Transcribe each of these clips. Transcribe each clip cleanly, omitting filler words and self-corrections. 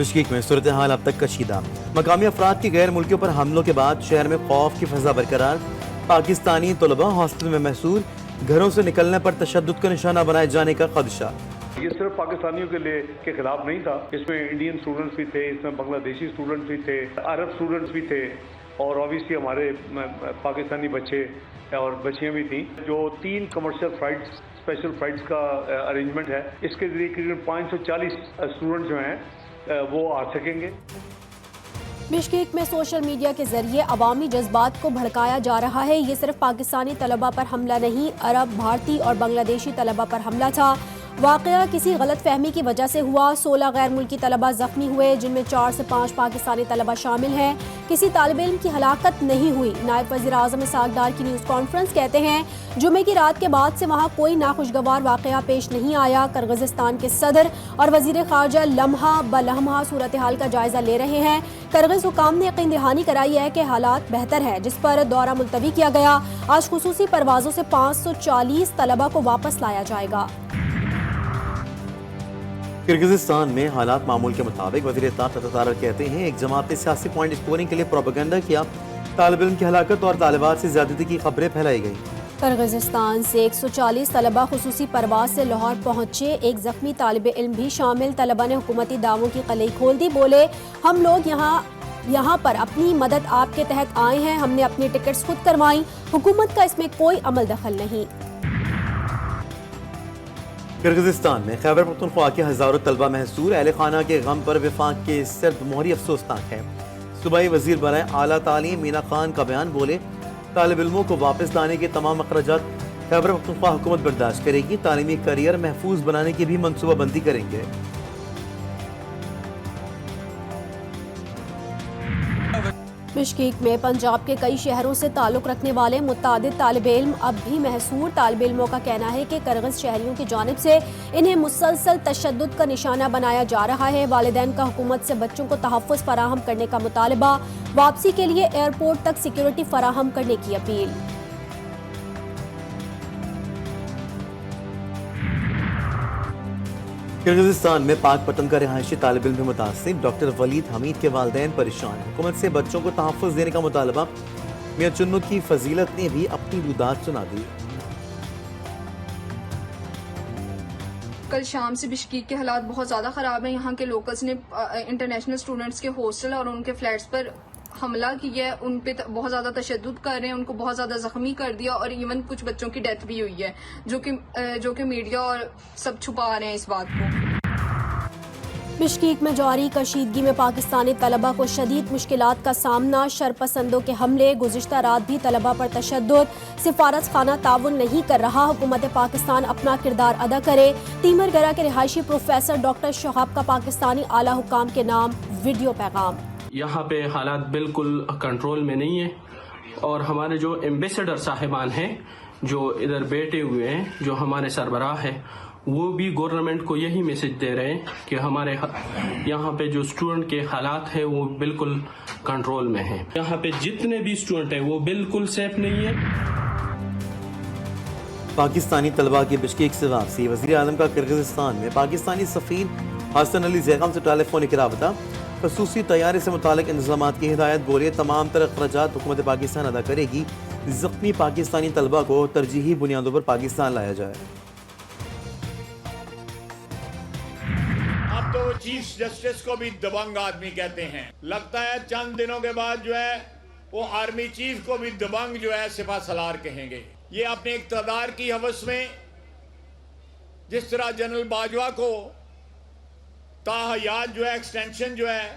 Bishkek میں صورتحال اب تک کشیدہ، مقامی افراد کی غیر ملکیوں پر حملوں کے بعد شہر میں خوف کی فضا برقرار، پاکستانی طلباء ہاسٹل میں محصور، گھروں سے نکلنے پر تشدد کا نشانہ بنائے جانے کا خدشہ۔ یہ صرف پاکستانیوں کے خلاف نہیں تھا، اس میں انڈین اسٹوڈنٹس بھی تھے، اس میں بنگلہ دیشی اسٹوڈنٹس بھی تھے، عرب اسٹوڈنٹس بھی تھے، اور اوبیسلی ہمارے پاکستانی بچے اور بچیاں بھی تھیں۔ جو 3 کمرشل فلائٹس، اسپیشل فلائٹس کا ارینجمنٹ ہے، اس کے ذریعے تقریباً 540 اسٹوڈنٹ جو ہیں وہ آ سکیں گے۔ بشکیک میں سوشل میڈیا کے ذریعے عوامی جذبات کو بھڑکایا جا رہا ہے۔ یہ صرف پاکستانی طلباء پر حملہ نہیں، عرب، بھارتی اور بنگلہ دیشی طلباء پر حملہ تھا۔ واقعہ کسی غلط فہمی کی وجہ سے ہوا۔ 16 غیر ملکی طلباء زخمی ہوئے، جن میں 4 سے 5 پاکستانی طلباء شامل ہیں۔ کسی طالب علم کی ہلاکت نہیں ہوئی۔ نائب وزیر اعظم اسحاق ڈار کی نیوز کانفرنس کہتے ہیں جمعے کی رات کے بعد سے وہاں کوئی ناخوشگوار واقعہ پیش نہیں آیا۔ کرغزستان کے صدر اور وزیر خارجہ لمحہ بلمحہ صورتحال کا جائزہ لے رہے ہیں۔ کرغز حکام نے یقین دہانی کرائی ہے کہ حالات بہتر ہے، جس پر دورہ ملتوی کیا گیا۔ آج خصوصی پروازوں سے 540 طلباء کو واپس لایا جائے گا۔ کرغزستان میں حالات معمول کے مطابق، وزیر اطلاعات عطا کہتے ہیں ایک جماعت نے سیاسی پوائنٹ اسکورنگ کے لیے پروپیگنڈا کیا، طالب علم کی ہلاکت اور طالبات سے زیادتی کی خبریں پھیلائی گئیں۔ کرغزستان سے 140 طلباء خصوصی پرواز سے لاہور پہنچے، ایک زخمی طالب علم بھی شامل۔ طلباء نے حکومتی دعووں کی قلعی کھول دی، بولے ہم لوگ یہاں پر اپنی مدد آپ کے تحت آئے ہیں، ہم نے اپنی ٹکٹس خود کروائیں، حکومت کا اس میں کوئی عمل دخل نہیں۔ کرغزستان میں خیبر پختونخوا کے ہزاروں طلباء محصور، اہل خانہ کے غم پر وفاق کے سرد مہری افسوسناک ہے۔ صوبائی وزیر برائے اعلیٰ تعلیم مینا خان کا بیان، بولے طالب علموں کو واپس لانے کے تمام اخراجات خیبر پختونخوا حکومت برداشت کرے گی، تعلیمی کیریئر محفوظ بنانے کی بھی منصوبہ بندی کریں گے۔ بشکیک میں پنجاب کے کئی شہروں سے تعلق رکھنے والے متعدد طالب علم اب بھی محصور۔ طالب علموں کا کہنا ہے کہ کرغز شہریوں کی جانب سے انہیں مسلسل تشدد کا نشانہ بنایا جا رہا ہے۔ والدین کا حکومت سے بچوں کو تحفظ فراہم کرنے کا مطالبہ، واپسی کے لیے ایئرپورٹ تک سیکیورٹی فراہم کرنے کی اپیل۔ کرغزستان میں پاک پتن کا رہائشی طالب علم بھی متاثر، ڈاکٹر ولید حمید کے والدین پریشان، حکومت سے بچوں کو تحفظ دینے کا مطالبہ۔ میاں چنو کی فضیلت نے بھی اپنی رودات سنا دی۔ کل شام سے بشکیک کے حالات بہت زیادہ خراب ہیں۔ یہاں کے لوکلز نے انٹرنیشنل اسٹوڈنٹس کے ہاسٹل اور ان کے فلیٹس پر حملہ کیا ہے، ان پہ بہت زیادہ تشدد کر رہے ہیں، ان کو بہت زیادہ زخمی کر دیا، اور ایون کچھ بچوں کی ڈیتھ بھی ہوئی ہے، جو کہ میڈیا اور سب چھپا رہے ہیں اس بات کو۔ بشکیک میں جاری کشیدگی میں پاکستانی طلباء کو شدید مشکلات کا سامنا، شرپسندوں کے حملے، گزشتہ رات بھی طلباء پر تشدد، سفارت خانہ تعاون نہیں کر رہا، حکومت پاکستان اپنا کردار ادا کرے۔ تیمر گرہ کے رہائشی پروفیسر ڈاکٹر شہاب کا پاکستانی اعلیٰ حکام کے نام ویڈیو پیغام۔ یہاں پہ حالات بالکل کنٹرول میں نہیں ہیں، اور ہمارے جو ایمبیسڈر صاحبان ہیں جو ادھر بیٹھے ہوئے ہیں، جو ہمارے سربراہ ہیں، وہ بھی گورنمنٹ کو یہی میسج دے رہے ہیں کہ ہمارے یہاں پہ جو اسٹوڈنٹ کے حالات ہیں وہ بالکل کنٹرول میں ہیں۔ یہاں پہ جتنے بھی اسٹوڈنٹ ہیں وہ بالکل سیف نہیں ہیں۔ پاکستانی طلباء کی بشکیک سے واپسی، وزیر اعظم کا کرغزستان میں پاکستانی سفیر حسن علی زیغم سے ٹیلی فونک رابطہ، خصوصی طیارے سے متعلق انتظامات کی ہدایت، بولے تمام تر اخراجات حکومت پاکستان ادا کرے گی، زخمی پاکستانی طلباء کو ترجیحی بنیادوں پر پاکستان لایا جائے۔ اب تو وہ چیف جسٹس کو بھی دبنگ آدمی کہتے ہیں، لگتا ہے چند دنوں کے بعد جو ہے وہ آرمی چیف کو بھی دبنگ جو ہے سپہ سالار کہیں گے۔ یہ اپنے اقتدار کی ہوس میں جس طرح جنرل باجوہ کو تاحیات جو ہے ایکسٹینشن جو ہے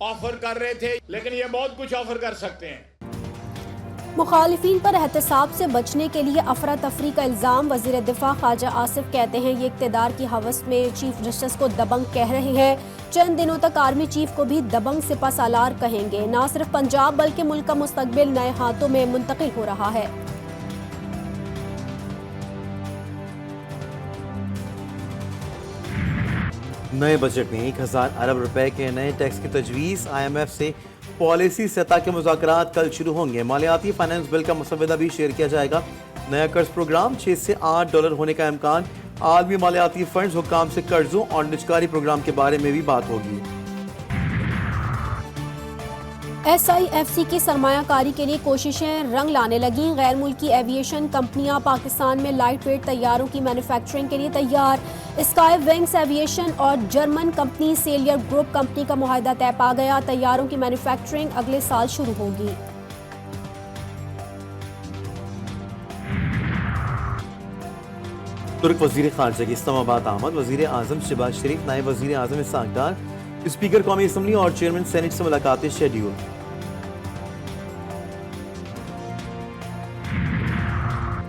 آفر کر رہے تھے، لیکن یہ بہت کچھ آفر کر سکتے ہیں۔ مخالفین پر احتساب سے بچنے کے لیے افراتفری کا الزام، وزیر دفاع خواجہ آصف کہتے ہیں یہ اقتدار کی ہوس میں چیف جسٹس کو دبنگ کہہ رہے ہیں، چند دنوں تک آرمی چیف کو بھی دبنگ سپہ سالار کہیں گے۔ نہ صرف پنجاب بلکہ ملک کا مستقبل نئے ہاتھوں میں منتقل ہو رہا ہے۔ نئے بجٹ میں 1000 ارب روپے کے نئے ٹیکس کی تجویز، آئی ایم ایف سے پالیسی سطح کے مذاکرات کل شروع ہوں گے۔ مالیاتی فائنانس بل کا مسودہ بھی شیئر کیا جائے گا۔ نیا قرض پروگرام $6 سے $8 ہونے کا امکان، عالمی مالیاتی فنڈز حکام سے قرضوں اور نجکاری پروگرام کے بارے میں بھی بات ہوگی۔ SIFC کی سرمایہ کاری کے لیے کوششیں رنگ لانے لگیں۔ غیر ملکی ایویشن کمپنیاں پاکستان میں لائٹ ویٹ طیاروں کی مینوفیکچرنگ کے لیے تیار۔ اسکائی ونگز ایویشن اور جرمن کمپنی سیلیئر گروپ کمپنی کا معاہدہ طے پا گیا۔ طیاروں کی مینوفیکچرنگ اگلے سال شروع ہوگی۔ ترک وزیر خارجہ کی اسلام آباد آمد۔ وزیر اعظم شہباز شریف، نائب وزیر اعظم اسحاق ڈار، اسپیکر قومی اسمبلی اور چیئرمین سینٹ سے ملاقاتیں شیڈیول۔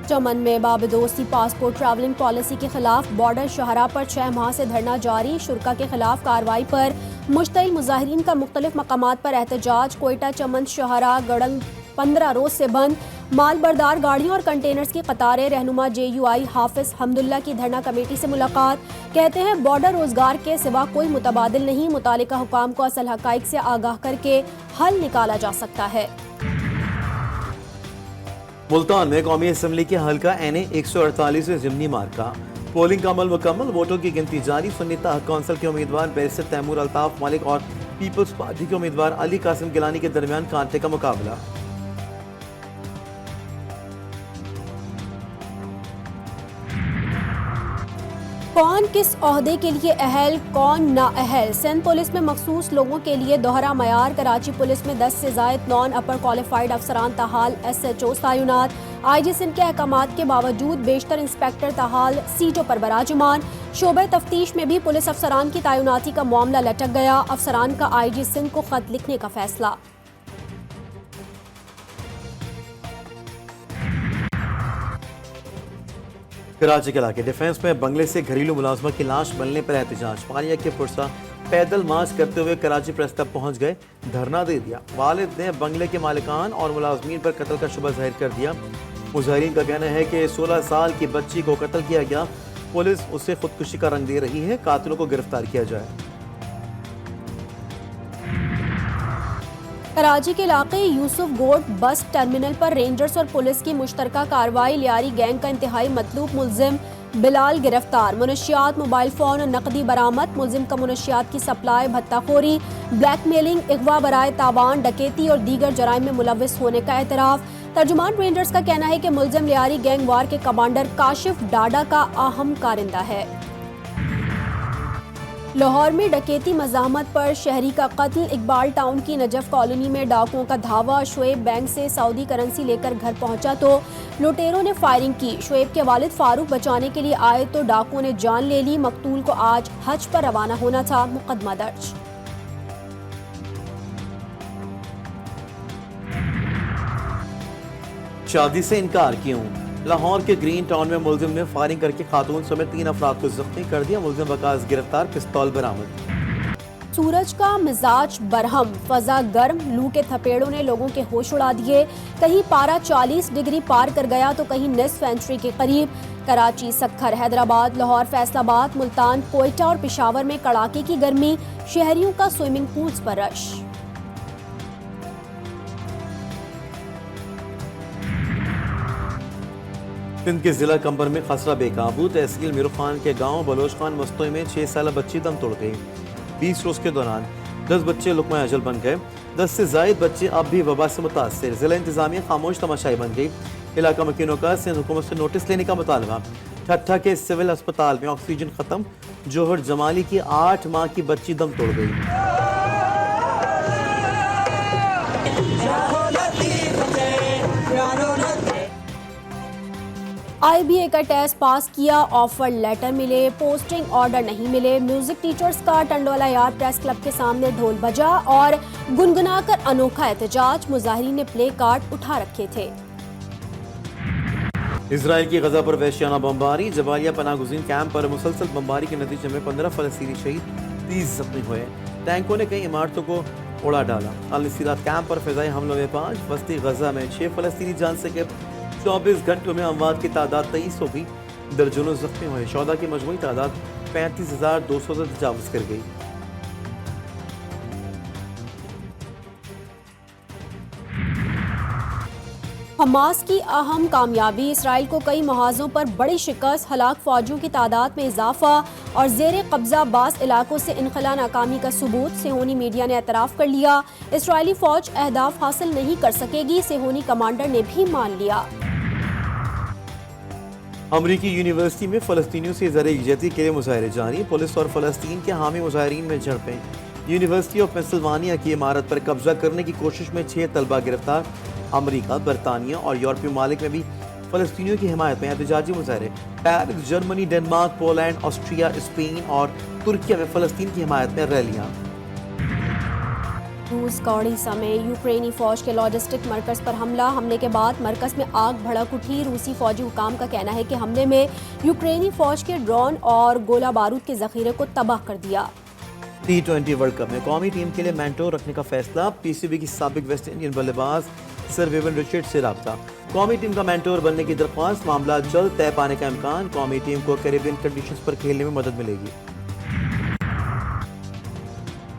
چمن میں بابدوستی پاسپورٹ ٹریولنگ پالیسی کے خلاف بارڈر شاہراہ پر 6 ماہ سے دھرنا جاری۔ شرکا کے خلاف کارروائی پر مشتعل مظاہرین کا مختلف مقامات پر احتجاج۔ کوئٹہ چمن شاہراہ گڑنگ 15 روز سے بند۔ مال بردار گاڑیوں اور کنٹینرز کی قطاریں۔ رہنما JUI حافظ حمداللہ کی دھرنا کمیٹی سے ملاقات۔ کہتے ہیں بارڈر روزگار کے سوا کوئی متبادل نہیں، متعلقہ حکام کو اصل حقائق سے آگاہ کر کے حل نکالا جا سکتا ہے۔ ملتان میں قومی اسمبلی کے حلقہ NA 148 ضمنی مارکہ۔ پولنگ کا عمل مکمل، ووٹوں کی گنتی جاری۔ سنی تحق کونسل کے امیدوار بیرسٹر تیمور الطاف ملک اور پیپلز پارٹی کے امیدوار علی قاسم گیلانی کے درمیان کانٹے کا مقابلہ۔ کون کس عہدے کے لیے اہل، کون نااہل؟ سندھ پولیس میں مخصوص لوگوں کے لیے دوہرا معیار۔ کراچی پولیس میں 10 سے زائد نان اپر کوالیفائڈ افسران تاحال SHOs تعینات۔ IG سندھ کے احکامات کے باوجود بیشتر انسپیکٹر تاحال سیٹوں پر براجمان۔ شعبہ تفتیش میں بھی پولیس افسران کی تعیناتی کا معاملہ لٹک گیا۔ افسران کا IG سندھ کو خط لکھنے کا فیصلہ۔ کراچی کے علاقے ڈیفنس میں بنگلے سے گھریلو ملازمہ کی لاش ملنے پر احتجاج۔ پانیہ کے پرسا پیدل مارچ کرتے ہوئے کراچی پریس کلب پہنچ گئے، دھرنا دے دیا۔ والد نے بنگلے کے مالکان اور ملازمین پر قتل کا شبہ ظاہر کر دیا۔ مظاہرین کا کہنا ہے کہ 16 سال کی بچی کو قتل کیا گیا۔ پولیس اسے خودکشی کا رنگ دے رہی ہے، قاتلوں کو گرفتار کیا جائے۔ کراچی کے علاقے یوسف گوٹ بس ٹرمینل پر رینجرز اور پولیس کی مشترکہ کارروائی۔ لیاری گینگ کا انتہائی مطلوب ملزم بلال گرفتار۔ منشیات، موبائل فون اور نقدی برآمد۔ ملزم کا منشیات کی سپلائی، بھتہ خوری، بلیک میلنگ، اغوا برائے تاوان، ڈکیتی اور دیگر جرائم میں ملوث ہونے کا اعتراف۔ ترجمان رینجرز کا کہنا ہے کہ ملزم لیاری گینگ وار کے کمانڈر کاشف ڈاڈا کا اہم کارندہ ہے۔ لاہور میں ڈکیتی مزاحمت پر شہری کا قتل۔ اقبال ٹاؤن کی نجف کالونی میں ڈاکوؤں کا دھاوا۔ شعیب بینک سے سعودی کرنسی لے کر گھر پہنچا تو لٹیروں نے فائرنگ کی۔ شعیب کے والد فاروق بچانے کے لیے آئے تو ڈاکوؤں نے جان لے لی۔ مقتول کو آج حج پر روانہ ہونا تھا، مقدمہ درج۔ شادی سے انکار کیوں؟ لاہور کے گرین ٹاؤن میں ملزم نے فائرنگ کر کے خاتون سمیت 3 افراد کو زخمی کر دیا۔ ملزم وکاس گرفتار، پستول برآمد۔ سورج کا مزاج برہم، فضا گرم، لو کے تھپیڑوں نے لوگوں کے ہوش اڑا دیے۔ کہیں پارا 40 ڈگری پار کر گیا تو کہیں نصف سینچری کے قریب۔ کراچی، سکھر، حیدرآباد، لاہور، فیصل آباد، ملتان، کوئٹہ اور پشاور میں کڑاکے کی گرمی۔ شہریوں کا سوئمنگ پولز پر رش۔ سندھ کے ضلع کمبر میں خسرہ بے قابو۔ تحصیل میرو خان کے گاؤں بلوچ خان مستوئی میں 6 سالہ بچی دم توڑ گئی۔ 20 روز کے دوران 10 بچے لقمہ اجل بن گئے۔ 10 سے زائد بچے اب بھی وبا سے متاثر۔ ضلع انتظامیہ خاموش تماشائی بن گئی۔ علاقہ مکینوں کا سندھ حکومت سے نوٹس لینے کا مطالبہ۔ ٹھٹھہ کے سول اسپتال میں آکسیجن ختم۔ جوہر جمالی کی 8 ماہ کی بچی دم توڑ گئی۔ IBA کا ٹیسٹ پاس کیا، آفر لیٹر ملے، پوسٹنگ آرڈر نہیں ملے۔ میوزک ٹیچرز کا ٹنڈولا یار پریس کلب کے سامنے ڈھول بجا اور گنگنا کر انوکھا احتجاج۔ مظاہرین نے پلے کارڈ اٹھا رکھے تھے۔ اسرائیل کی غزہ پر وحشیانہ بمباری۔ جبالیہ پناہ گزین کیمپ پر مسلسل بمباری کے نتیجے میں 15 فلسطینی شہید، 30 زخمی ہوئے۔ ٹینکوں نے کئی عمارتوں کو اڑا ڈالا۔ النصیرات کیمپ پر فضائی حملوں میں 5، وسطی غزہ میں 6 فلسطینی جان سے گئے۔ 24 گھنٹوں میں اموات کی تعداد 23 ہو گئی، درجنوں زخمی ہوئے۔ شہداء کی مجموعی تعداد 35,200 سے تجاوز کر گئی۔ حماس کی اہم کامیابی، اسرائیل کو کئی محاذوں پر بڑی شکست، ہلاک فوجیوں کی تعداد میں اضافہ اور زیر قبضہ بعض علاقوں سے انخلا ناکامی کا ثبوت، صہیونی میڈیا نے اعتراف کر لیا، اسرائیلی فوج اہداف حاصل نہیں کر سکے گی، صہیونی کمانڈر نے بھی مان لیا۔ امریکی یونیورسٹی میں فلسطینیوں سے زر یکجہتی کے لیے مظاہرے جاری، پولیس اور فلسطین کے حامی مظاہرین میں جھڑپیں، یونیورسٹی آف پینسلوانیا کی عمارت پر قبضہ کرنے کی کوشش میں 6 طلبہ گرفتار، امریکہ، برطانیہ اور یورپی ممالک میں بھی فلسطینیوں کی حمایت میں احتجاجی مظاہرے، Paris, Germany, Denmark, Poland, Austria, Spain اور ترکیہ میں فلسطین کی حمایت میں ریلیاں۔ روس کا اڑیسہ میں یوکرینی فوج کے لاجسٹک مرکز پر حملے کے بعد مرکز میں آگ بھڑک اٹھی، روسی فوجی حکام کا کہنا ہے کہ حملے میں یوکرینی فوج کے ڈرون اور گولہ بارود کے ذخیرے کو تباہ کر دیا۔ T20 ورلڈ کپ میں قومی ٹیم کے لیے مینٹور رکھنے کا فیصلہ، پی سی بی کی سابق ویسٹ انڈین بلے باز سر ویون رچرڈ سے رابطہ، قومی ٹیم کا مینٹور بننے کی درخواست، معاملہ جلد طے پانے کا امکان، قومی ٹیم کو کیریبین کنڈیشنز پر کھیلنے میں مدد ملے گی۔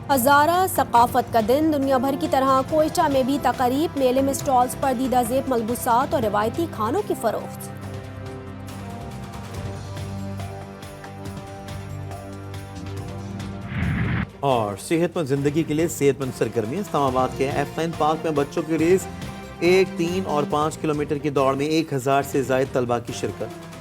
ہزارہ ثقافت کا دن، دنیا بھر کی طرح کوئٹہ میں بھی تقریب، میلے میں سٹالز پر دیدہ زیب ملبوسات اور روایتی کھانوں کی فروخت۔ اور صحت مند زندگی کے لیے صحت مند سرگرمیاں، اسلام آباد کے F9 پارک میں بچوں کی ریس، 1، 3 اور 5 کلومیٹر کی دوڑ میں 1000 سے زائد طلبہ کی شرکت۔